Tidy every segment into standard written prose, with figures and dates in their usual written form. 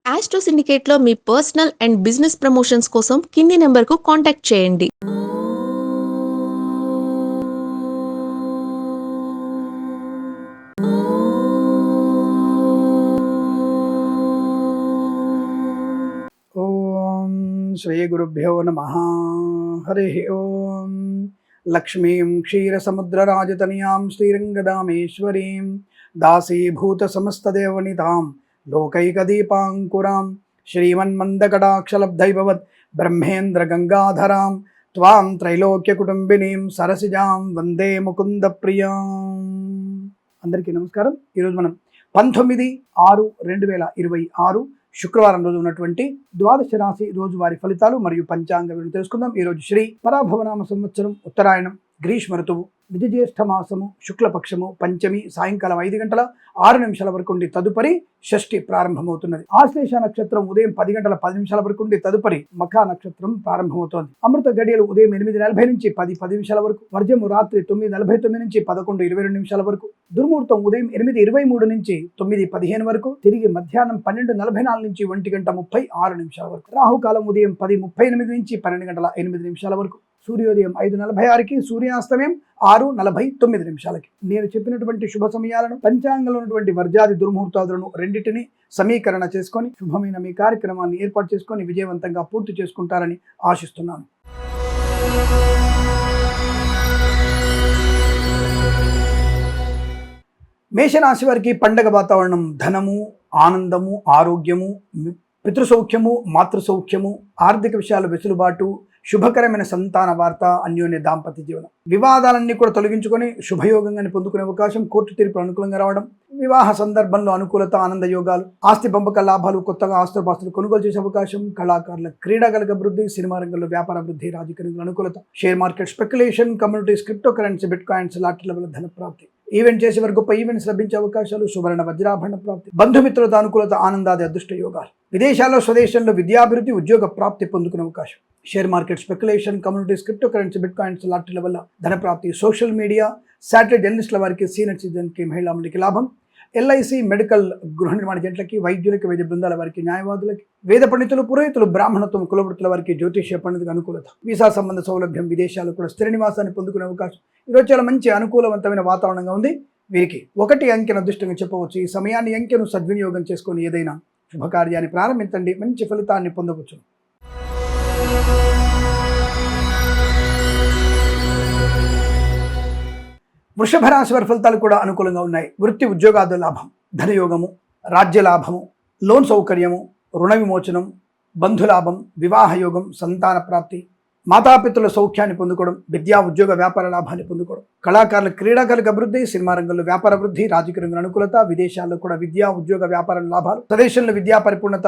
Astro సిండికేట్లో మీ personal and business promotions కోసం కింది నెంబర్కు కాంటాక్ట్ చేయండి. ఓం శ్రీ గురుభ్యో నమ. హరి ఓం. లక్ష్మీం క్షీరసముద్రరాజతనయాం శ్రీరంగదామేశ్వరీం దాసీభూత సమస్తదేవనితాం లోకైకదీపాంకురాం శ్రీమన్మందకటాక్షలబ్ధైభవత్ బ్రహ్మేంద్ర గంగాధరాం త్వాం త్రైలోక్యకుటుంబినీం సరసిజాం వందే ముకుంద ప్రియాం. అందరికీ నమస్కారం. ఈరోజు మనం 19/6/2026 శుక్రవారం రోజు ఉన్నటువంటి ద్వాదశ రాశి రోజువారి ఫలితాలు మరియు పంచాంగ వివరణ తెలుసుకుందాం. ఈరోజు శ్రీ పరాభవనామ సంవత్సరం, ఉత్తరాయణం, గ్రీష్మ ఋతువు, నిజజ్యేష్ఠ మాసము, శుక్లపక్షము, పంచమి సాయంకాలం 5:06 వరకు ఉండి తదుపరి షష్ఠి ప్రారంభమవుతున్నది. ఆశ్లేష నక్షత్రం ఉదయం 10:10 వరకు ఉండి తదుపరి మఖా నక్షత్రం ప్రారంభమవుతోంది. అమృత గడియలు ఉదయం 8:40 నుంచి 10:10 వరకు, వర్జము రాత్రి 9:49 నుంచి 11:22 వరకు, దుర్ముహూర్తం ఉదయం 8:23 నుంచి 9:15 వరకు, తిరిగి మధ్యాహ్నం 12:44 నుంచి 1:36 వరకు, రాహుకాలం ఉదయం 10:38 నుంచి 12:08 వరకు, సూర్యోదయం 5:46కి, సూర్యాస్తమయం 6:49. నేను చెప్పినటువంటి శుభ సమయాలను, పంచాంగంలో ఉన్నటువంటి వర్జాది దుర్ముహూర్తాలను రెండింటినీ సమీకరణ చేసుకొని శుభమైన మీ కార్యక్రమాన్ని ఏర్పాటు చేసుకొని విజయవంతంగా పూర్తి చేసుకుంటారని ఆశిస్తున్నాను. మేషరాశి వారికి పండగ వాతావరణం, ధనము, ఆనందము, ఆరోగ్యము, పితృసౌఖ్యము, మాతృసౌఖ్యము, ఆర్థిక విషయాలు వెసులుబాటు, శుభకరమైన సంతాన వార్త, అన్యోన్య దాంపత్య జీవనం, వివాదాలన్నీ కూడా తొలగించుకొని శుభయోగంగా పొందుకునే అవకాశం, కోర్టు తీర్పులు అనుకూలంగా రావడం, వివాహ సందర్భంలో అనుకూలత, ఆనంద యోగాలు, ఆస్తి పంపక లాభాలు, కొత్తగా ఆస్తుపాస్తులు కొనుగోలు చేసే అవకాశం, కళాకారుల క్రీడాగల అభివృద్ధి, సినిమా రంగంలో వ్యాపార అభివృద్ధి, రాజకీయ రంగంలో అనుకూలత, share market speculation, communities, cryptocurrency, bitcoins, లాటరీల వల్ల ధన ప్రాప్తి, ఈవెంట్ చేసేవారు గొప్ప ఈవెంట్స్ లభించే అవకాశాలు, సువర్ణ వజ్రాభరణ ప్రాప్తి, బంధుమిత్రులతో అనుకూలత, ఆనందాది అదృష్ట యోగాలు, విదేశాల్లో స్వదేశంలో విద్యాభివృద్ధి, ఉద్యోగ ప్రాప్తి పొందుకునే అవకాశం, share market speculation, communities, cryptocurrency, bitcoins, లాటరీల వల్ల ధన ప్రాప్తి, సోషల్ మీడియా, శాటిలైట్ జర్నలిస్టుల వారికి, సీనియర్ సిటిజన్కి, మహిళలకి లాభం, ఎల్ఐసి, మెడికల్, గృహ నిర్మాణ జంటలకి, వైద్యులకి, వైద్య బృందాల వారికి, న్యాయవాదులకి, వేద పండితులు, పురోహితులు, బ్రాహ్మణత్వం, కులవృత్తుల వారికి, జ్యోతిష్య పండితులకు అనుకూలత, వీసా సంబంధ సౌలభ్యం, విదేశాలు కూడా స్థిర నివాసాన్ని పొందుకునే అవకాశం. ఈరోజు చాలా మంచి అనుకూలవంతమైన వాతావరణంగా ఉంది. వీరికి 1 అంకెను అదృష్టంగా చెప్పవచ్చు. ఈ సమయాన్ని, అంకెను సద్వినియోగం చేసుకొని ఏదైనా శుభకార్యాన్ని ప్రారంభించండి, మంచి ఫలితాన్ని పొందవచ్చు. వృషభ రాశి వారి ఫలితాలు కూడా అనుకూలంగా ఉన్నాయి. వృత్తి ఉద్యోగాది లాభం, ధనయోగము, రాజ్యలాభము, లోన్ సౌకర్యము, రుణ విమోచనం, బంధులాభం, వివాహ యోగం, సంతాన ప్రాప్తి, మాతాపితృల సౌఖ్యాన్ని పొందుకోవడం, విద్యా ఉద్యోగ వ్యాపార లాభాన్ని పొందుకోవడం, కళాకారుల క్రీడాకారులకు అభివృద్ధి, సినిమా రంగంలో వ్యాపార అభివృద్ధి, రాజకీయ రంగంలో అనుకూలత, విదేశాల్లో కూడా విద్యా ఉద్యోగ వ్యాపార లాభాలు, స్వదేశంలో విద్యా పరిపూర్ణత,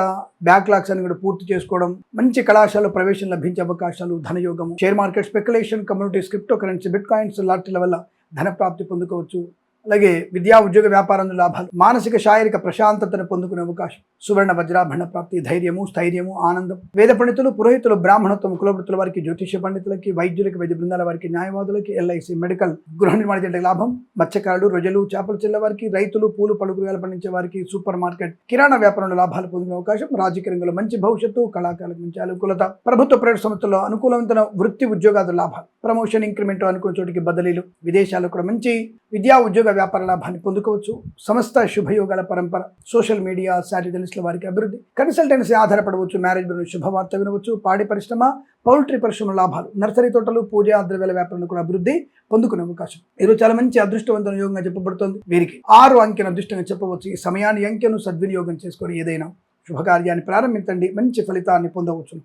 బ్యాక్లాగ్స్ అని కూడా పూర్తి చేసుకోవడం, మంచి కళాశాలలో ప్రవేశం లభించే అవకాశాలు, ధనయోగము, share market speculation, communities, cryptocurrency, bitcoins, లాటరీల వల్ల ధన ప్రాప్తి పొందుకోవచ్చు. అలాగే విద్యా ఉద్యోగ వ్యాపారంలో లాభాలు, మానసిక శారీరక ప్రశాంతతను పొందుకునే అవకాశం, సువర్ణ వజ్రాభరణ ప్రాప్తి, ధైర్యము, స్థైర్యము, ఆనందం, వేద పండితులు, పురోహితులు, బ్రాహ్మణత్వం, కులవృత్తుల వారికి, జ్యోతిష్య పండితులకి, వైద్యులకి, వైద్య బృందాల వారికి, న్యాయవాదులకి, ఎల్ఐసి, మెడికల్, గృహ నిర్మాణ జంటలకు లాభం, మత్స్యకారులు, రొయ్యలు, చేపల చెల్ల వారికి, రైతులు, పూలు పళ్ళు కూరగాయలు పండించే వారికి, సూపర్ మార్కెట్, కిరాణా వ్యాపారంలో లాభాలు పొందుకునే అవకాశం, రాజకీయ రంగంలో మంచి భవిష్యత్తు, కళాకారులకు మంచి అనుకూలత, ప్రభుత్వ ప్రైవేట్ సంస్థల్లో అనుకూలవంతమైన వృత్తి ఉద్యోగాల లాభాలు, ప్రమోషన్, ఇంక్రిమెంట్, అనుకున్న చోటికి బదిలీలు, విదేశాల్లో కూడా మంచి విద్యా ఉద్యోగ వ్యాపార లాభాన్ని పొందుకోవచ్చు. సమస్త శుభయోగాల పరంపర, సోషల్ మీడియా, శాటిలైట్ జర్నలిస్టుల వారికి అభివృద్ధి, కన్సల్టెన్సీ ఆధారపడవచ్చు, మ్యారేజ్ బిజినెస్ శుభవార్త వినవచ్చు, పాడి పరిశ్రమ, పౌల్ట్రీ పరిశ్రమ లాభాలు, నర్సరీ తోటలు, పూజా ద్రవ్యాల వ్యాపారంలో కూడా అభివృద్ధి పొందుకునే అవకాశం. ఈరోజు చాలా మంచి అదృష్టవంతమైన యోగంగా చెప్పబడుతుంది. వీరికి 6 అంకెను అదృష్టంగా చెప్పవచ్చు. ఈ సమయాన్ని, అంకెను సద్వినియోగం చేసుకొని ఏదైనా శుభకార్యాన్ని ప్రారంభించండి, మంచి ఫలితాన్ని పొందవచ్చు.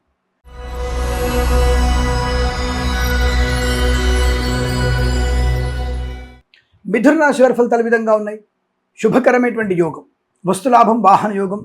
మిథున రాశి వారి ఫలితాలు విధంగా ఉన్నాయి. శుభకరమైనటువంటి యోగం, వస్తులాభం, వాహన యోగం,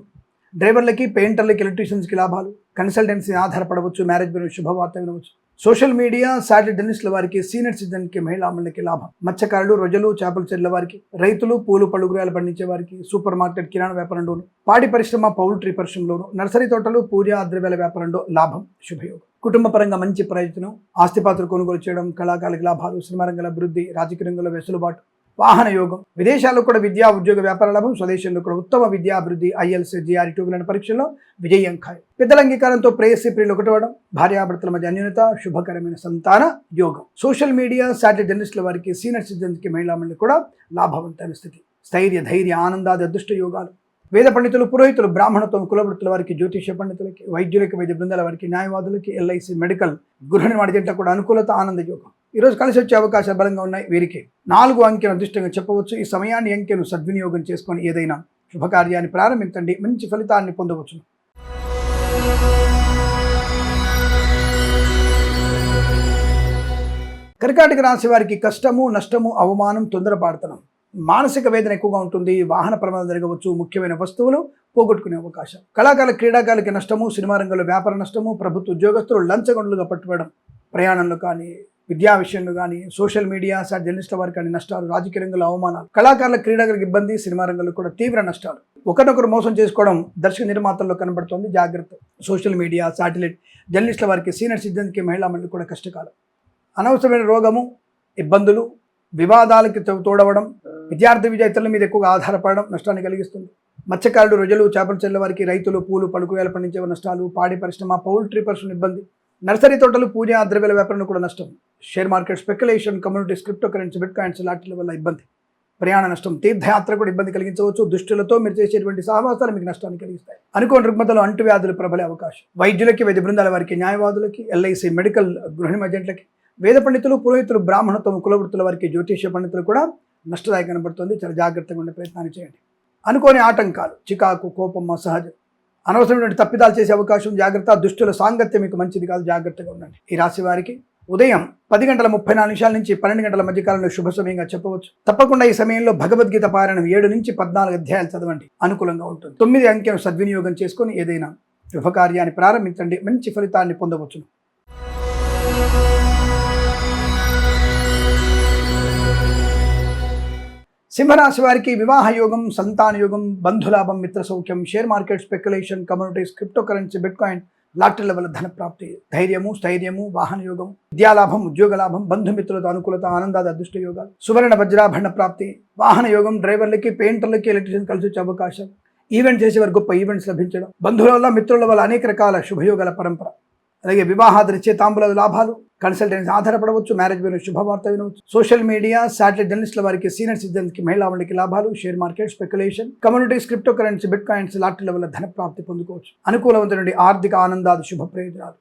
డ్రైవర్లకి, పెయింటర్లకి, ఎలక్ట్రీషియన్స్కి లాభాలు, కన్సల్టెన్సీ ఆధారపడవచ్చు, మ్యారేజ్ బిజినెస్ శుభవార్త వినవచ్చు, సోషల్ మీడియా, శాటిలైట్ జర్నలిస్టుల వారికి, సీనియర్ సిటిజన్కి, మహిళలకి లాభం, మత్స్యకారులు, రొయ్యలు, చేపల చెర్ల వారికి, రైతులు, పూలు పళ్ళు కూరగాయలు పండించే వారికి, సూపర్ మార్కెట్, కిరాణా వ్యాపారంలోను, పాడి పరిశ్రమ, పౌల్ట్రీ పరిశ్రమలోను, నర్సరీ తోటలు, పూజా ద్రవ్యాల వ్యాపారంలో లాభం, శుభయోగం, కుటుంబ పరంగా మంచి ప్రయోజనం, ఆస్తిపాత్రలు కొనుగోలు చేయడం, కళాకారులకు లాభాలు, సినిమా రంగంలో అభివృద్ధి, రాజకీయ రంగంలో వెసులుబాటు, వాహన యోగం, విదేశాల్లో కూడా విద్యా ఉద్యోగ వ్యాపార లాభం, స్వదేశంలో కూడా ఉత్తమ విద్యాభివృద్ధి, ఐఎల్స్ GRE 2 పరీక్షల్లో విజయం ఖాయం. పెద్దల అంగీకారంతో ప్రేయసి ప్రియులు ఒకటవడం, భార్యాభర్తల మధ్య అన్యోన్యత, శుభకరమైన సంతాన యోగం. సోషల్ మీడియా, సాటిలైట్ జర్నలిస్టుల వారికి, సీనియర్ సిటిజన్స్కి, మహిళా మండలి కూడా లాభవంతమైన స్థితి. స్థైర్య ధైర్య ఆనందాది అదృష్ట యోగాలు. వేద పండితులు, పురోహితులు, బ్రాహ్మణత్వం, కులవృత్తుల వారికి, జ్యోతిష పండితులకి, వైద్యులకి, వైద్య బృందాల వారికి, న్యాయవాదులకి, LIC మెడికల్, గృహ నిర్మాణ జంట కూడా అనుకూలత, ఆనంద యోగం. ఈరోజు కలిసి వచ్చే అవకాశాలు బలంగా ఉన్నాయి. వీరికి 4 అంకెను అదృష్టంగా చెప్పవచ్చు. ఈ సమయాన్ని అంకెను సద్వినియోగం చేసుకొని ఏదైనా శుభకార్యాన్ని ప్రారంభించండి, మంచి ఫలితాన్ని పొందవచ్చు. కర్కాటక రాశి వారికి కష్టము, నష్టము, అవమానం, తొందరపాటుతనం, మానసిక వేదన ఎక్కువగా ఉంటుంది. వాహన ప్రమాదం జరగవచ్చు. ముఖ్యమైన వస్తువులు పోగొట్టుకునే అవకాశం. కళాకారుల, క్రీడాకారులకి నష్టము, సినిమా రంగంలో వ్యాపార నష్టము, ప్రభుత్వ ఉద్యోగస్తులు లంచగొండలుగా పట్టుబడడం, ప్రయాణంలో కానీ, విద్యా విషయంలో కానీ, సోషల్ మీడియా, జర్నలిస్టుల వారికి కానీ నష్టాలు, రాజకీయ రంగంలో అవమానాలు, కళాకారుల, క్రీడాకారులకు ఇబ్బంది, సినిమా రంగంలో కూడా తీవ్ర నష్టాలు. ఒకరినొకరు మోసం చేసుకోవడం దర్శక నిర్మాతల్లో కనబడుతోంది, జాగ్రత్త. సోషల్ మీడియా, శాటిలైట్ జర్నలిస్టుల వారికి, సీనియర్ సిటిజన్కి, మహిళా మండలి కూడా కష్టకాలం. అనవసరమైన రోగము, ఇబ్బందులు, వివాదాలకి తోడవడం, విద్యార్థి విద్యార్థుల మీద ఎక్కువగా ఆధారపడడం నష్టాన్ని కలిగిస్తుంది. మత్స్యకారులు, రొయ్యలు, చేపల చెల్ల వారికి, రైతులు, పూలు, పలుకువేలు పండించే నష్టాలు, పాడి పరిశ్రమ, పౌల్ట్రీ పరిశ్రమ ఇబ్బంది, నర్సరీ తోటలు, పూజా ద్రవ్యాల వ్యాపారంలో కూడా నష్టం. Share market, speculation, communities, cryptocurrency, bit coins లాంటి వల్ల ఇబ్బంది. ప్రయాణ నష్టం, తీర్థయాత్ర కూడా ఇబ్బంది కలిగించవచ్చు. దుష్టులతో మీరు చేసేటువంటి సహవాసాలు మీకు నష్టాన్ని కలిగిస్తాయి. అనుకోని రుగ్మతలు, అంటువ్యాధులు ప్రబలే అవకాశం. వైద్యులకి, వైద్య బృందాల వారికి, న్యాయవాదులకి, LIC మెడికల్, గృహ నిర్మాణలకి, వేద పండితులు, పురోహితులు, బ్రాహ్మణత్వం, కులవృత్తుల వారికి, జ్యోతిష పండితులు కూడా నష్టదాయక కనబడుతుంది. చాలా జాగ్రత్తగా ఉండే ప్రయత్నాన్ని చేయండి. అనుకోని ఆటంకాలు, చికాకు, కోపం అసహజం, అనవసరమైన తప్పిదాలు చేసే అవకాశం. జాగ్రత్త. దుష్టుల సాంగత్యం మీకు మంచిది కాదు, జాగ్రత్తగా ఉండండి. ఈ రాశి వారికి ఉదయం 10:34 నుంచి 12 గంటల మధ్య కాలంలో శుభ సమయంగా చెప్పవచ్చు. తప్పకుండా ఈ సమయంలో భగవద్గీత పారాయణం 7 నుంచి 14 అధ్యాయాలు చదవండి, అనుకూలంగా ఉంటుంది. 9 అంకెను సద్వినియోగం చేసుకొని ఏదైనా శుభకార్యాన్ని ప్రారంభించండి, మంచి ఫలితాన్ని పొందవచ్చు. సింహరాశి వారికి వివాహ యోగం, సంతాన యోగం, బంధులాభం, మిత్ర సౌఖ్యం, share market, speculation, communities, cryptocurrency, bitcoin, లాటరీల వల్ల ధన ప్రాప్తి, ధైర్యము, స్థైర్యము, వాహన యోగం, విద్యాలాభం, ఉద్యోగ లాభం, బంధుమిత్రులతో అనుకూలత, ఆనందాది అదృష్ట యోగాలు, సువర్ణ వజ్రాభరణ ప్రాప్తి, వాహన యోగం, డ్రైవర్లకి, పెయింటర్లకి, ఎలక్ట్రీషియన్ కలిసి వచ్చే అవకాశం, ఈవెంట్ చేసేవారు గొప్ప ఈవెంట్స్ లభించడం, బంధువుల వల్ల, మిత్రుల వల్ల అనేక రకాల శుభయోగాల పరంపర. అలాగే వివాహాదరిచ్చే తాంబూల లాభాలు, కన్సల్టెన్సీ ఆధారపడవచ్చు, మ్యారేజ్ విన శుభవార్త వినవచ్చు. సోషల్ మీడియా, శాటిలైట్ జర్నలిస్టుల వారికి, సీనియర్ సిటిజన్స్కి, మహిళా మండలికి లాభాలు, share market, speculation, communities, cryptocurrency, bitcoins లాటరీల వల్ల ధన ప్రాప్తి పొందుకోవచ్చు. అనుకూలవంతమైన ఆర్థిక ఆనందాది శుభ ప్రయోజనాలు,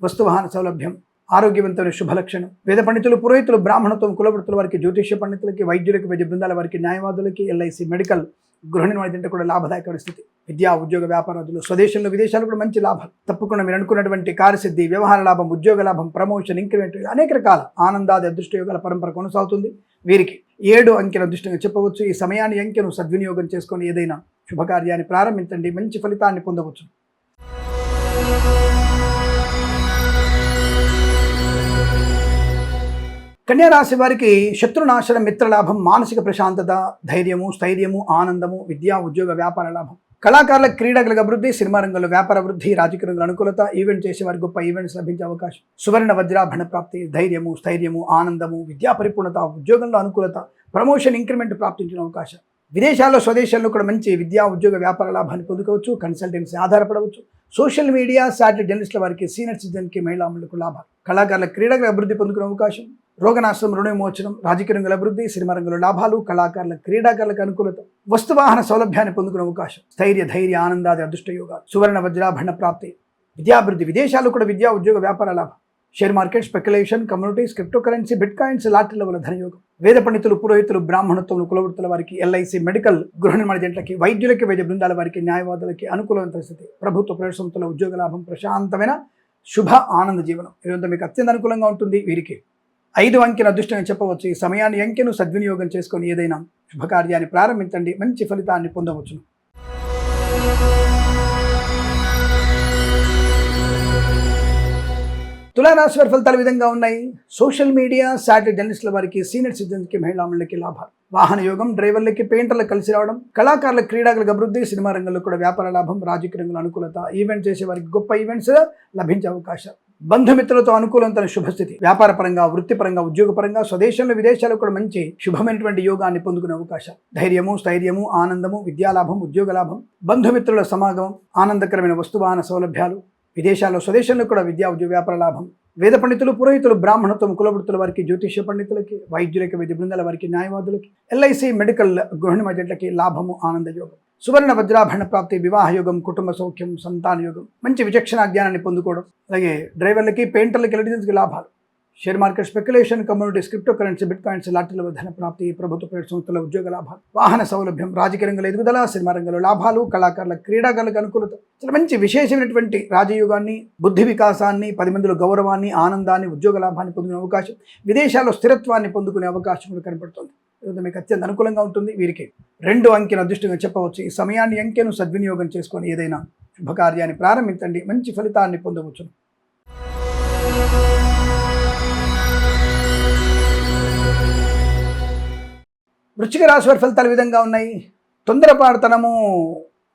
వస్తువాహన సౌలభ్యం, ఆరోగ్యవంతమైన శుభలక్షణం. వేద పండితులు, పురోహితులు, బ్రాహ్మణత్వం, కులవృత్తుల వారికి, జ్యోతిష పండితులకి, వైద్యులకి, వైద్య బృందాల వారికి, న్యాయవాదులకి, LIC మెడికల్, గృహ నిర్మాణ జంట కూడా లాభదాయకమైన స్థితి. విద్యా ఉద్యోగ వ్యాపారాదులు, స్వదేశంలో విదేశాలు కూడా మంచి లాభాలు. తప్పకుండా మీరు అనుకున్నటువంటి కార్యసిద్ధి, వ్యవహార లాభం, ఉద్యోగ లాభం, ప్రమోషన్, ఇంక్రిమెంట్, అనేక రకాల ఆనందాది అదృష్ట యోగాల పరంపర కొనసాగుతుంది. వీరికి 7 అంకెను అదృష్టంగా చెప్పవచ్చు. ఈ సమయాన్ని అంకెను సద్వినియోగం చేసుకొని ఏదైనా శుభకార్యాన్ని ప్రారంభించండి, మంచి ఫలితాన్ని పొందవచ్చు. కన్యా రాశి వారికి శత్రునాశనం, మిత్రలాభం, మానసిక ప్రశాంతత, ధైర్యము, స్థైర్యము, ఆనందము, విద్యా ఉద్యోగ వ్యాపార లాభం, కళాకారుల, క్రీడాకుల అభివృద్ధి, సినిమా రంగంలో వ్యాపార వృద్ధి, రాజకీయ రంగంలో అనుకూలత, ఈవెంట్ చేసేవారి గొప్ప ఈవెంట్స్ లభించే అవకాశం, సువర్ణ వజ్రాభరణ ప్రాప్తి, ధైర్యము, స్థైర్యము, ఆనందము, విద్యా పరిపూర్ణత, ఉద్యోగంలో అనుకూలత, ప్రమోషన్, ఇంక్రిమెంట్ ప్రాప్తించిన అవకాశం. విదేశాల్లో, స్వదేశాల్లో కూడా మంచి విద్యా ఉద్యోగ వ్యాపార లాభాన్ని పొందుకోవచ్చు, కన్సల్టెన్సీ ఆధారపడవచ్చు. సోషల్ మీడియా, శాటిలైట్ జర్నలిస్టుల వారికి, సీనియర్ సిటిజన్కి, మహిళా మండలికి లాభాలు, కళాకారుల, క్రీడాకుల అభివృద్ధి పొందుకునే అవకాశం, రోగనాశనం, రుణ విమోచనం, రాజకీయ రంగంలో అభివృద్ధి, సినిమా రంగంలో లాభాలు, కళాకారుల, క్రీడాకారులకు అనుకూలత, వస్తువాహన సౌలభ్యాన్ని పొందుకునే అవకాశం, స్థైర్య, ధైర్య, ఆనందాది అదృష్ట యోగాలు, సువర్ణ వజ్రాభరణ ప్రాప్తి, విద్యాభివృద్ధి, విదేశాల్లో కూడా విద్యా ఉద్యోగ వ్యాపార లాభం, share market, speculation, communities, cryptocurrency, bitcoins లాటరీల వల్ల ధనయోగం, వేద పండితులు, పురోహితులు, బ్రాహ్మణత్వం, కులవృత్తుల వారికి, LIC మెడికల్, గృహ నిర్మాణ జంటలకి, వైద్యులకి, వైద్య బృందాల వారికి, న్యాయవాదులకి అనుకూలమైన పరిస్థితి, ప్రభుత్వ ప్రైవేట్ సంస్థల ఉద్యోగ లాభం, ప్రశాంతమైన శుభ ఆనంద జీవనం. ఇదంతా మీకు అత్యంత అనుకూలంగా ఉంటుంది. వీరికి 5 అంకెను అదృష్టంగా చెప్పవచ్చు. ఈ సమయాన్ని అంకెను సద్వినియోగం చేసుకొని ఏదైనా శుభకార్యాన్ని ప్రారంభించండి, మంచి ఫలితాన్ని పొందవచ్చు. తులారాశి వారి ఫలితాలు విధంగా ఉన్నాయి. సోషల్ మీడియా, శాటిలైట్ జర్నలిస్టుల వారికి, సీనియర్ సిటిజన్స్కి, మహిళా మండలికి లాభాలు, వాహన యోగం, డ్రైవర్లకి, పెయింటర్లకు కలిసి రావడం, కళాకారుల, క్రీడాకులకు అభివృద్ధి, సినిమా రంగంలో కూడా వ్యాపార లాభం, రాజకీయ రంగంలో అనుకూలత, ఈవెంట్ చేసే వారికి గొప్ప ఈవెంట్స్ లభించే అవకాశం, బంధుమిత్రులతో అనుకూలంతో శుభస్థితి, వ్యాపారపరంగా వృత్తిపరంగా ఉద్యోగపరంగా స్వదేశంలో విదేశాల్లో కూడా మంచి శుభమైనటువంటి యోగాన్ని పొందుకునే అవకాశాలు, ధైర్యము స్థైర్యము ఆనందము విద్యాలాభం ఉద్యోగ లాభం, బంధుమిత్రుల సమాగమం, ఆనందకరమైన వస్తువాహన సౌలభ్యాలు, విదేశాల్లో స్వదేశంలో కూడా విద్యా ఉద్యోగ వ్యాపార లాభం, వేద పండితులు పురోహితులు బ్రాహ్మణత్వం కులవృత్తుల వారికి జ్యోతిష్య పండితులకి వైద్యులకి వైద్య బృందాల వారికి న్యాయవాదులకి ఎల్ఐసి మెడికల్ గృహిణి మధ్యట్లకి లాభము ఆనంద యోగం, సువర్ణ వజ్రాభరణ ప్రాప్తి, వివాహ యోగం, కుటుంబ సౌఖ్యం, సంతాన యోగం, మంచి విచక్షణ జ్ఞానాన్ని పొందుకోవడం, అలాగే డ్రైవర్లకి పెయింటర్లకి ఎలక్ట్రీషియన్స్కి లాభాలు, share market speculation communities cryptocurrency bitcoins లాటరీల ధన ప్రాప్తి, ప్రభుత్వ ప్రైవేట్ సంస్థల ఉద్యోగ లాభాలు, వాహన సౌలభ్యం, రాజకీయ రంగంలో ఎదుగుదల, సినిమా రంగంలో లాభాలు, కళాకారుల క్రీడాకారులకు అనుకూలత, చాలా మంచి విశేషమైనటువంటి రాజయోగాన్ని, బుద్ధి వికాసాన్ని, 10 మందిలో గౌరవాన్ని, ఆనందాన్ని, ఉద్యోగ లాభాన్ని పొందుకునే అవకాశం, విదేశాల్లో స్థిరత్వాన్ని పొందుకునే అవకాశం కూడా కనపడుతుంది. మీకు అత్యంత అనుకూలంగా ఉంటుంది. వీరికి 2 అంకెను అదృష్టంగా చెప్పవచ్చు. ఈ సమయాన్ని అంకెను సద్వినియోగం చేసుకొని ఏదైనా శుభకార్యాన్ని ప్రారంభించండి, మంచి ఫలితాన్ని పొందవచ్చు. వృశ్చిక రాశి వారి ఫలితాలు విధంగా ఉన్నాయి. తొందరపాటుతనము,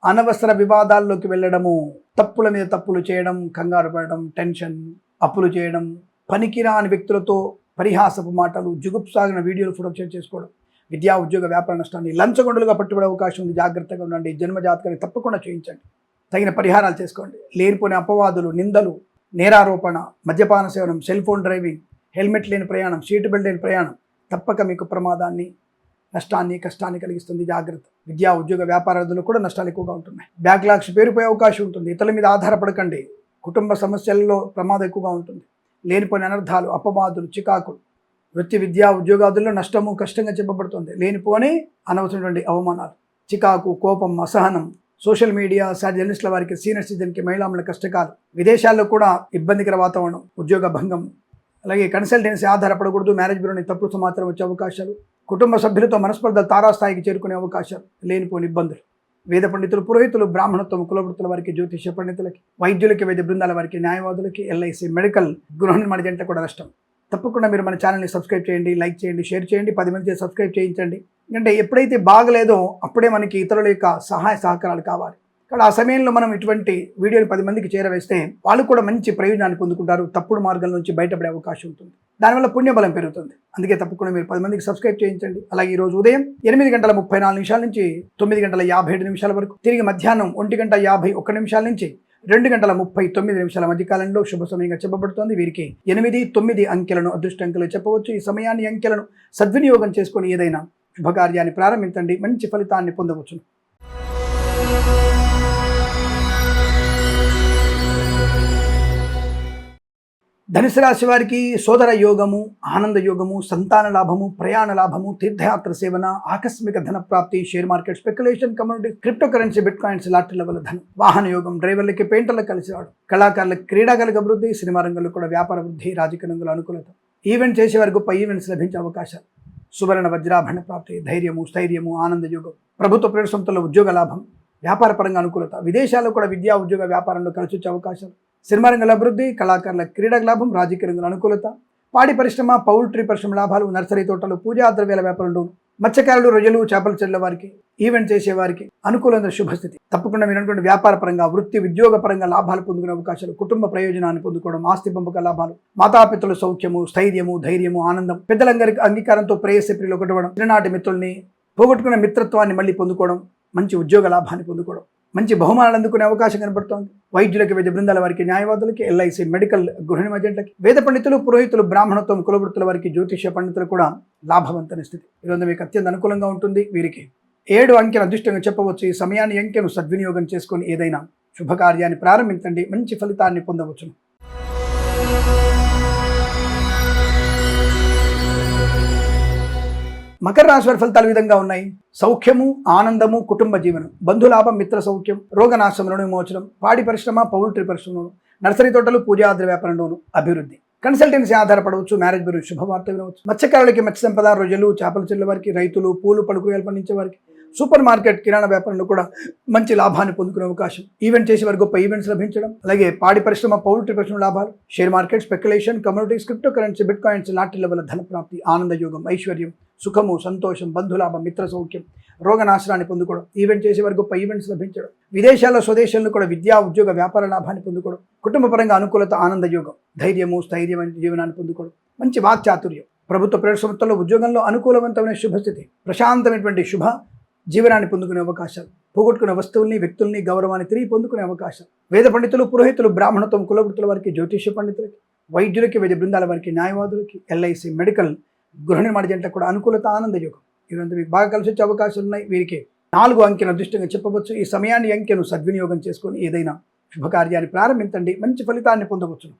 అనవసర వివాదాల్లోకి వెళ్ళడము, తప్పుల మీద తప్పులు చేయడం, కంగారు పడడం, టెన్షన్, అప్పులు చేయడం, పనికిరాని వ్యక్తులతో పరిహాసపు మాటలు, జుగుప్సాగిన వీడియోలు ఫోటో షేర్ చేసుకోవడం, విద్యా ఉద్యోగ వ్యాపార నష్టాన్ని లంచగొండలుగా పట్టుబడే అవకాశం ఉంది. జాగ్రత్తగా ఉండండి. జన్మజాతకాన్ని తప్పకుండా చేయించండి. తగిన పరిహారాలు చేసుకోండి. లేనిపోయిన అపవాదులు, నిందలు, నేరారోపణ, మద్యపాన సేవనం, సెల్ ఫోన్ డ్రైవింగ్, హెల్మెట్ లేని ప్రయాణం, సీటు బెల్ట్ లేని ప్రయాణం తప్పక మీకు ప్రమాదాన్ని, నష్టాన్ని, కష్టాన్ని కలిగిస్తుంది. జాగ్రత్త. విద్యా ఉద్యోగ వ్యాపారాదులు కూడా నష్టాలు ఎక్కువగా ఉంటున్నాయి. బ్యాక్లాగ్స్ పేరుపోయే అవకాశం ఉంటుంది. ఇతరుల మీద ఆధారపడకండి. కుటుంబ సమస్యల్లో ప్రమాదం ఎక్కువగా ఉంటుంది. లేనిపోయిన అనర్థాలు, అపవాదులు, చికాకులు, వృత్తి విద్యా ఉద్యోగాదుల్లో నష్టము, కష్టంగా చెప్పబడుతుంది. లేనిపోని అనవసరమైనటువంటి అవమానాలు, చికాకు, కోపం, అసహనం, సోషల్ మీడియా, జర్నలిస్టుల వారికి, సీనియర్ సిటిజన్కి, మహిళల కష్టకాలు, విదేశాల్లో కూడా ఇబ్బందికర వాతావరణం, ఉద్యోగ భంగం, అలాగే కన్సల్టెన్సీ ఆధారపడకూడదు, మ్యారేజ్ బ్యూరోని తప్పుడు సమాచారం వచ్చే అవకాశాలు, కుటుంబ సభ్యులతో మనస్పర్ధ తారాస్థాయికి చేరుకునే అవకాశాలు, లేనిపోని ఇబ్బందులు, వేద పండితులు పురోహితులు బ్రాహ్మణత్వం కులవృత్తుల వారికి, జ్యోతిష్య పండితులకి, వైద్యులకి, వైద్య బృందాల వారికి, న్యాయవాదులకి, ఎల్ఐసి మెడికల్ గృహ నిర్మాణ జంట కూడా నష్టం. తప్పకుండా మీరు మన ఛానల్ని సబ్స్క్రైబ్ చేయండి, లైక్ చేయండి, షేర్ చేయండి, 10 మంది సబ్స్క్రైబ్ చేయించండి. ఎందుకంటే ఎప్పుడైతే బాగలేదో అప్పుడే మనకి ఇతరుల యొక్క సహాయ సహకారాలు కావాలి. కానీ ఆ సమయంలో మనం ఇటువంటి వీడియోలు 10 మందికి చేరవేస్తే వాళ్ళు కూడా మంచి ప్రయోజనాన్ని పొందుకుంటారు. తప్పుడు మార్గం నుంచి బయటపడే అవకాశం ఉంటుంది. దానివల్ల పుణ్యబలం పెరుగుతుంది. అందుకే తప్పకుండా మీరు 10 మందికి సబ్స్క్రైబ్ చేయించండి. అలాగే ఈరోజు ఉదయం 8:34 నుంచి 9:57 వరకు, తిరిగి మధ్యాహ్నం 1:51 నుంచి 2:39 మధ్య కాలంలో శుభ సమయంగా చెప్పబడుతోంది. వీరికి 8, 9 అంకెలను అదృష్ట అంకెలు చెప్పవచ్చు. ఈ సమయాన్ని, అంకెలను సద్వినియోగం చేసుకొని ఏదైనా శుభకార్యాన్ని ప్రారంభించండి, మంచి ఫలితాన్ని పొందవచ్చు. ధనుసు రాశి వారికి సోదర యోగము, ఆనంద యోగము, సంతాన లాభము, ప్రయాణ లాభము, తీర్థయాత్ర సేవన, ఆకస్మిక ధన ప్రాప్తి, share market speculation community cryptocurrency bitcoins లాటరీల వల్ల ధనం, వాహన యోగం, డ్రైవర్లకి పెయింటర్లకు కలిసి రావడం, కళాకారులకు క్రీడాకారులకు అభివృద్ధి, సినిమా రంగంలో కూడా వ్యాపార వృద్ధి, రాజకీయ రంగంలో అనుకూలత, ఈవెంట్ చేసేవారు గొప్ప ఈవెంట్స్ లభించే అవకాశాలు, సువర్ణ వజ్రాభరణ ప్రాప్తి, ధైర్యము స్థైర్యము ఆనంద యోగం, ప్రభుత్వ ప్రైవేట్ సంస్థల ఉద్యోగ లాభం, వ్యాపార పరంగా అనుకూలత, విదేశాల్లో కూడా విద్యా ఉద్యోగ వ్యాపారంలో కలిసి వచ్చే అవకాశాలు, సినిమా రంగంలో అభివృద్ధి, కళాకారుల క్రీడకు లాభం, రాజకీయ రంగంలో అనుకూలత, పాడి పరిశ్రమ, పౌల్ట్రీ పరిశ్రమ లాభాలు, నర్సరీ తోటలు, పూజా ద్రవ్యాల వ్యాపారంలో, మత్స్యకారులు, రొయ్యలు, చేపల చెట్ల వారికి, ఈవెంట్ చేసేవారికి అనుకూలమైన శుభస్థితి. తప్పకుండా మీరున్నటువంటి వ్యాపార పరంగా, వృత్తి ఉద్యోగ పరంగా లాభాలు పొందుకునే అవకాశాలు, కుటుంబ ప్రయోజనాన్ని పొందుకోవడం, ఆస్తి పంపక లాభాలు, మాతాపితృల సౌఖ్యము, స్థైర్యము, ధైర్యము, ఆనందం, పెద్దలందరికీ అంగీకారంతో ప్రేయసి ప్రియులు ఒకటవడం, చిన్ననాటి మిత్రుల్ని, పోగొట్టుకున్న మిత్రత్వాన్ని మళ్ళీ పొందుకోవడం, మంచి ఉద్యోగ లాభాన్ని పొందుకోవడం, మంచి బహుమానాలు అందుకునే అవకాశం కనబడుతోంది. వైద్యులకి, వైద్య బృందాల వారికి, న్యాయవాదులకి, ఎల్ఐసి మెడికల్ గృహిణి మధ్యట్లకి, వేద పండితులు పురోహితులు బ్రాహ్మణత్వం కులవృత్తుల వారికి, జ్యోతిష్య పండితులు కూడా లాభవంతమైన స్థితి. ఈరోజు మీకు అత్యంత అనుకూలంగా ఉంటుంది. వీరికి 7 అంకెను అదృష్టంగా చెప్పవచ్చు. ఈ సమయాన్ని, అంకెను సద్వినియోగం చేసుకొని ఏదైనా శుభకార్యాన్ని ప్రారంభించండి, మంచి ఫలితాన్ని పొందవచ్చు. మకర రాశి వారి ఫలితాలు విధంగా ఉన్నాయి. సౌఖ్యము, ఆనందము, కుటుంబ జీవనం, బంధులాభం, మిత్ర సౌఖ్యం, రోగనాశంలోను విమోచనం, పాడి పరిశ్రమ, పౌల్ట్రీ పరిశ్రమలోను, నర్సరీ తోటలు, పూజాద్ర వ్యాపారంలోను అభివృద్ధి, కన్సల్టెన్సీ ఆధారపడవచ్చు, మ్యారేజ్ బ్యూరో శుభవార్త వినవచ్చు, మత్స్యకారులకి మత్స్య సంపద, రొయ్యలు, చేపల చెట్ల వారికి, రైతులు, పూలు పలుకురాలు పండించే వారికి, సూపర్ మార్కెట్ కిరాణా వ్యాపారంలో కూడా మంచి లాభాన్ని పొందుకునే అవకాశం, ఈవెంట్ చేసే వారికి గొప్ప ఈవెంట్స్ లభించడం, అలాగే పాడి పరిశ్రమ, పౌల్ట్రీ పరిశ్రమ లాభాలు, share market speculation communities cryptocurrency bitcoins లాటరీల వల్ల ధన ప్రాప్తి, ఆనంద యోగం, ఐశ్వర్యం, సుఖము, సంతోషం, బంధులాభం, మిత్ర సౌఖ్యం, రోగనాశనాన్ని పొందుకోవడం, ఈవెంట్ చేసే వారికి గొప్ప ఈవెంట్స్ లభించడం, విదేశాల్లో స్వదేశాల్లో కూడా విద్యా, ఉద్యోగ, వ్యాపార లాభాన్ని పొందుకోవడం, కుటుంబ పరంగా అనుకూలత, ఆనంద యోగం, ధైర్యము, స్థైర్యమైన జీవనాన్ని పొందుకోవడం, మంచి వాక్చాతుర్యం, ప్రభుత్వ ప్రైవేట్ సంస్థల్లో ఉద్యోగంలో అనుకూలవంతమైన శుభస్థితి, ప్రశాంతమైనటువంటి శుభ జీవనాన్ని పొందుకునే అవకాశాలు, పోగొట్టుకునే వస్తువుల్ని, వ్యక్తుల్ని, గౌరవాన్ని తిరిగి పొందుకునే అవకాశం, వేద పండితులు, పురోహితులు, బ్రాహ్మణత్వం, కులవృత్తుల వారికి, జ్యోతిష్య పండితులకి, వైద్యులకి, వైద్య బృందాల వారికి, న్యాయవాదులకి, ఎల్ఐసి, మెడికల్, గృహ నిర్మాణ జంటలకు కూడా అనుకూలత, ఆనంద యోగం, ఇదంతా మీకు బాగా కలిసి వచ్చే అవకాశాలు ఉన్నాయి. వీరికి 4 అంకెను అదృష్టంగా చెప్పవచ్చు. ఈ సమయాన్ని, అంకెను సద్వినియోగం చేసుకొని ఏదైనా శుభకార్యాన్ని ప్రారంభించండి, మంచి ఫలితాన్ని పొందవచ్చు.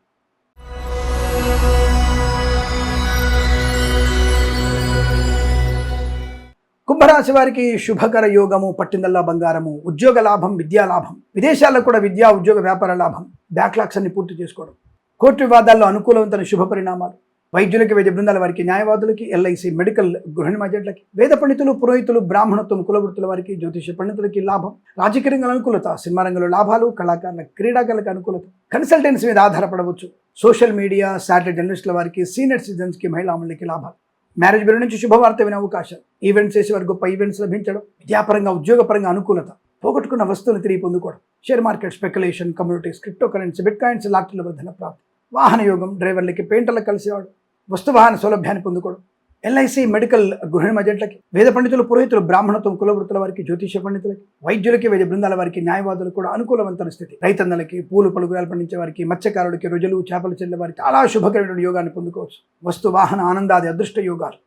కుంభరాశి వారికి శుభకర యోగము, పట్టిందల్లా బంగారము, ఉద్యోగ లాభం, విద్యా లాభం, విదేశాల్లో కూడా విద్యా, ఉద్యోగ, వ్యాపార లాభం, బ్యాక్లాగ్స్ అన్ని పూర్తి చేసుకోవడం, కోర్టు వివాదాల్లో అనుకూలవంతమైన శుభ పరిణామాలు, వైద్యులకి, వైద్య బృందాల వారికి, న్యాయవాదులకి, ఎల్ఐసి, మెడికల్, గృహ నిర్మాణలకి, వేద పండితులు, పురోహితులు, బ్రాహ్మణత్వం, కులవృత్తుల వారికి, జ్యోతిష పండితులకి లాభం, రాజకీయ రంగంలో అనుకూలత, సినిమా రంగంలో లాభాలు, కళాకారుల, క్రీడాకారులకు అనుకూలత, కన్సల్టెన్సీ మీద ఆధారపడవచ్చు, సోషల్ మీడియా, శాటిలైట్ జర్నలిస్టుల వారికి, సీనియర్ సిటిజన్స్కి, మహిళా మండలికి లాభాలు, మ్యారేజ్ బ్యూరో నుంచి శుభవార్త వినే అవకాశం, ఈవెంట్స్ చేసే వారికి గొప్ప ఈవెంట్స్ లభించడం, విద్యాపరంగా, ఉద్యోగపరంగా అనుకూలత, పోగొట్టుకున్న వస్తువులు తిరిగి పొందుకోవడం, share market, speculation, communities, cryptocurrency, bitcoins, లాటరీల వర్ధన ప్రాప్తి, వాహన యోగం, డ్రైవర్లకి, పెయింటర్లకు కలిసేవాడు, వస్తు వాహన సౌలభ్యాన్ని పొందుకోవడం, ఎల్ఐసి, మెడికల్, గృహ నిర్మాణలకి, వేద పండితులు, పురోహితులు, బ్రాహ్మణత్వం, కులవృత్తుల వారికి, జ్యోతిష పండితులకి, వైద్యులకి, వైద్య బృందాల వారికి, న్యాయవాదులకు కూడా అనుకూలవంతమైన స్థితి, రైతన్నలకి, పూలు పలుకురాలు పండించే వారికి, మత్స్యకారులకి, రొయ్యలు, చేపలు చెల్లె వారికి చాలా శుభకరమైన యోగాన్ని పొందుకోవచ్చు. వస్తు వాహన ఆనందాది అదృష్ట యోగాలు,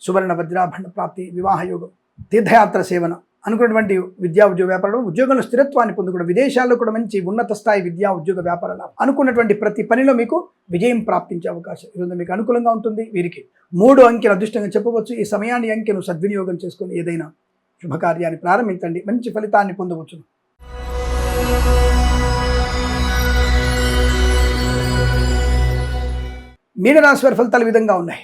సువర్ణ వజ్రాభరణ ప్రాప్తి, వివాహ యోగం, తీర్థయాత్ర సేవన, అనుకున్నటువంటి విద్యా, ఉద్యోగ, వ్యాపారంలో ఉద్యోగంలో స్థిరత్వాన్ని పొందుకోవడం, విదేశాల్లో కూడా మంచి ఉన్నత స్థాయి విద్యా, ఉద్యోగ, వ్యాపారాలు, అనుకున్నటువంటి ప్రతి పనిలో మీకు విజయం ప్రాప్తించే అవకాశం ఈరోజు మీకు అనుకూలంగా ఉంటుంది. వీరికి 3 అంకెను అదృష్టంగా చెప్పవచ్చు. ఈ సమయాన్ని, అంకెను సద్వినియోగం చేసుకొని ఏదైనా శుభకార్యాన్ని ప్రారంభించండి, మంచి ఫలితాన్ని పొందవచ్చు. మీనరాశి వారి ఫలితాలు ఈ విధంగా ఉన్నాయి.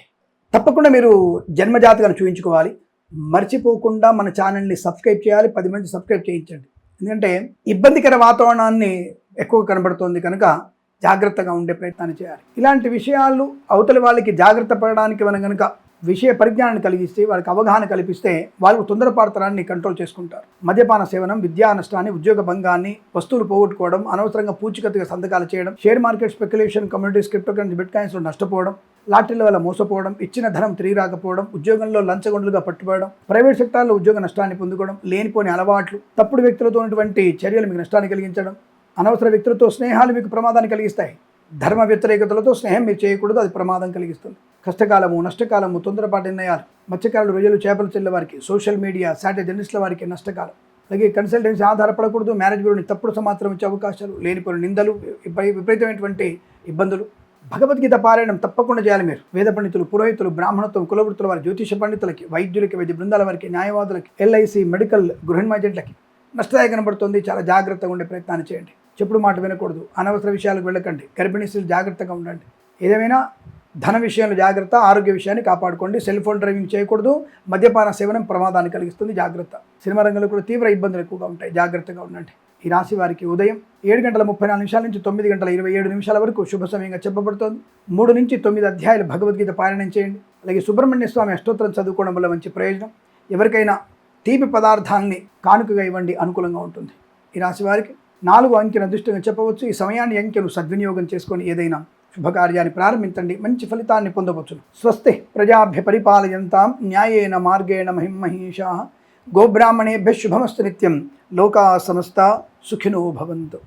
తప్పకుండా మీరు జన్మజాతకాన్ని చూపించుకోవాలి. మర్చిపోకుండా మన ఛానల్ని సబ్స్క్రైబ్ చేయాలి. 10 మంది సబ్స్క్రైబ్ చేయించండి. ఎందుకంటే ఇబ్బందికర వాతావరణాన్ని ఎక్కువ కనబడుతోంది కనుక జాగ్రత్తగా ఉండే ప్రయత్నాన్ని చేయాలి. ఇలాంటి విషయాలు అవతలి వాళ్ళకి జాగ్రత్త పడడానికి మనం కనుక విషయ పరిజ్ఞానాన్ని కలిగిస్తే, వాళ్ళకి అవగాహన కల్పిస్తే వాళ్ళు తొందరపాటుతనాన్ని కంట్రోల్ చేసుకుంటారు. మద్యపాన సేవనం, విద్యా నష్టాన్ని, ఉద్యోగ భంగాన్ని, వస్తువులు పోగొట్టుకోవడం, అనవసరంగా పూచికత్తుగా సంతకాలు చేయడం, share market, speculation, communities, cryptocurrency, బిట్ కాయిన్స్లో నష్టపోవడం, లాటరీల వల్ల మోసపోవడం, ఇచ్చిన ధనం తిరిగి రాకపోవడం, ఉద్యోగంలో లంచగొండలుగా పట్టుబడడం, ప్రైవేట్ సెక్టార్లో ఉద్యోగ నష్టాన్ని పొందుకోవడం, లేనిపోని అలవాట్లు, తప్పుడు వ్యక్తులతో ఉన్నటువంటి చర్యలు మీకు నష్టాన్ని కలిగించడం, అనవసర వ్యక్తులతో స్నేహాలు మీకు ప్రమాదాన్ని కలిగిస్తాయి. ధర్మ వ్యతిరేకతలతో స్నేహం మీరు చేయకూడదు, అది ప్రమాదం కలిగిస్తుంది. కష్టకాలము, నష్టకాలము, తొందరపాటు నిర్ణయాలు, మత్స్యకారులు, రొయ్యలు, చేపలు చెల్లె వారికి, సోషల్ మీడియా, శాటిలైట్ జర్నలిస్టుల వారికి నష్టకాలం. అలాగే కన్సల్టెన్సీ ఆధారపడకూడదు, మ్యారేజ్ బ్యూరోని తప్పుడు సమాచారం ఇచ్చే అవకాశాలు, లేనిపోయిన నిందలు, విపరీతమైనటువంటి ఇబ్బందులు. భగవద్గీత పారాయణం తప్పకుండా చేయాలి మీరు. వేద పండితులు, పురోహితులు, బ్రాహ్మణత్వం, కులవృత్తుల వారి, జ్యోతిష పండితులకి, వైద్యులకి, వైద్య బృందాల వారికి, న్యాయవాదులకి, ఎల్ఐసి, మెడికల్, గృహ నిర్మాణలకి నష్టదాయక కనబడుతుంది. చాలా జాగ్రత్తగా ఉండే ప్రయత్నాన్ని చేయండి. చెప్పుడు మాట వినకూడదు, అనవసర విషయాలకు వెళ్ళకండి, గర్భిణీ స్త్రీలు జాగ్రత్తగా ఉండండి. ఏదేమైనా ధన విషయంలో జాగ్రత్త, ఆరోగ్య విషయాన్ని కాపాడుకోండి. సెల్ ఫోన్ డ్రైవింగ్ చేయకూడదు, మద్యపాన సేవనం ప్రమాదాన్ని కలిగిస్తుంది, జాగ్రత్త. సినిమా రంగంలో కూడా తీవ్ర ఇబ్బందులు ఎక్కువగా ఉంటాయి, జాగ్రత్తగా ఉండండి. ఈ రాశి వారికి ఉదయం 7:34 నుంచి 9:27 వరకు శుభ సమయంగా చెప్పబడుతోంది. 3 నుంచి 9 అధ్యాయాలు భగవద్గీత పారాయణం చేయండి. అలాగే సుబ్రహ్మణ్య స్వామి అష్టోత్తరం చదువుకోవడం వల్ల మంచి ప్రయోజనం. ఎవరికైనా తీపి పదార్థాలని కానుకగా ఇవ్వండి, అనుకూలంగా ఉంటుంది. ఈ రాశి వారికి 4 అంకెను అదృష్టంగా చెప్పవచ్చు. ఈ సమయాన్ని, అంకెను సద్వినియోగం చేసుకొని ఏదైనా శుభకార్యాన్ని ప్రారంభించండి, మంచి ఫలితాన్ని పొందవచ్చు. స్వస్తి ప్రజాభ్య పరిపాలయంతాం న్యాయేన మార్గేణ మహిమహీషాః. గోబ్రాహ్మణేభ్యః శుభమస్తు నిత్యం. లోకా సమస్తా సుఖినో భవంతు.